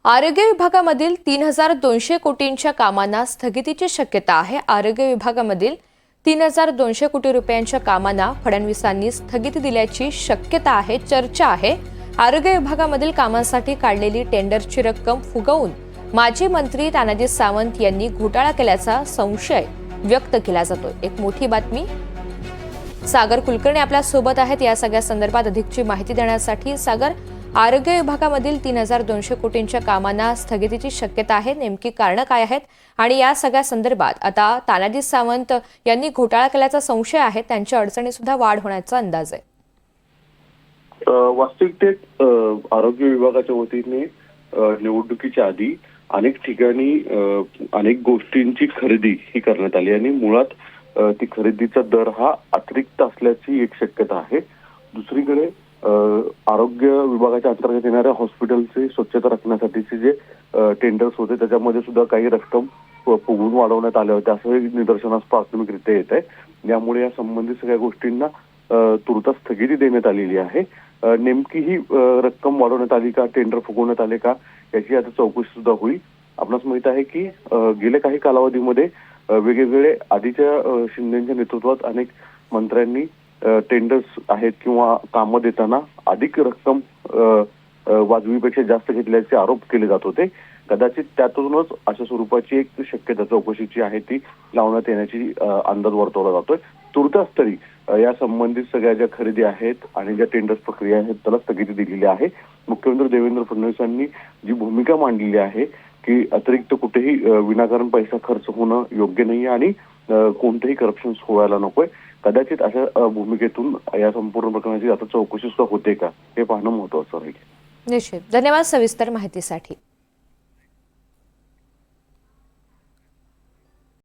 आरोग्य विभागामधील 3,200 कोटींच्या कामांना स्थगितीची शक्यता आहे। आरोग्य विभागामधील 3,200 कोटी रुपयांच्या कामांना फडणवीसांनी स्थगिती दिल्याची शक्यता आहे, चर्चा आहे। आरोग्य विभागामधील कामांसाठी काढलेली टेंडरची रक्कम फुगवून माजी मंत्री तानाजी सावंत यांनी घोटाळा केल्याचा संशय व्यक्त केला जातोय। एक मोठी बातमी, सागर कुलकर्णी आपल्या सोबत आहेत या सगळ्या संदर्भात अधिकची माहिती देण्यासाठी। सागर, आरोग्य विभागामधील 3,200 कोटींच्या कामांना स्थगितीची शक्यता आहे, नेमकी कारणं काय आहेत आणि या सगळ्या संदर्भात आता तानाजी सावंत यांनी घोटाळा केल्याचा संशय आहे, त्यांच्या अडचणी सुद्धा वाढ होण्याचा अंदाज आहे। वास्तविकतेत आरोग्य विभागाच्या वतीने निवडणुकीच्या आधी अनेक ठिकाणी अनेक गोष्टींची खरेदी ही करण्यात आली आणि मुळात ती खरेदीचा दर हा अतिरिक्त असल्याची एक शक्यता आहे। दुसरीकडे आरोग्य विभागाच्या अंतर्गत येणाऱ्या हॉस्पिटलचे स्वच्छता राखण्यासाठीचे जे टेंडर्स होते त्याच्यामध्ये सुद्धा काही रक्कम फुगवून वाढवण्यात आल्या होत्या असं निदर्शनास प्राथमिकरित्या येत आहे। यामुळे या संबंधित सगळ्या गोष्टींना तुर्तास स्थगिती देण्यात आलेली आहे। नेमकी ही रक्कम वाढवण्यात आली का, टेंडर फुगवण्यात आले का, याची आता चौकशी सुद्धा होईल। आपणास माहित आहे की गेल्या काही कालावधीमध्ये वेगवेगळे आधीच्या शिंदेच्या नेतृत्वात अनेक मंत्र्यांनी टेंडर्स आहेत किंवा कामं देताना अधिक रक्कम वाजवीपेक्षा जास्त घेतल्याचे आरोप केले जात होते। कदाचित त्यातूनच अशा स्वरूपाची एक शक्यता चौकशीची आहे ती लावण्यात येण्याची अंदाज वर्तवला जातोय। तुर्तास तरी या संबंधित सगळ्या ज्या खरेदी आहेत आणि ज्या टेंडर्स प्रक्रिया आहेत त्याला स्थगिती दिलेली आहे। मुख्यमंत्री देवेंद्र फडणवीसांनी जी भूमिका मांडलेली आहे की अतिरिक्त कुठेही विनाकारण पैसा खर्च होणं योग्य नाही आणि कोणतेही करप्शन व्हायला नकोय। कदाचित अशा भूमिकेतून या संपूर्ण प्रकरणाची आता चौकशी सुद्धा होते का हे पाहणं महत्त्वाचं राहील। निश्चित, धन्यवाद सविस्तर माहितीसाठी।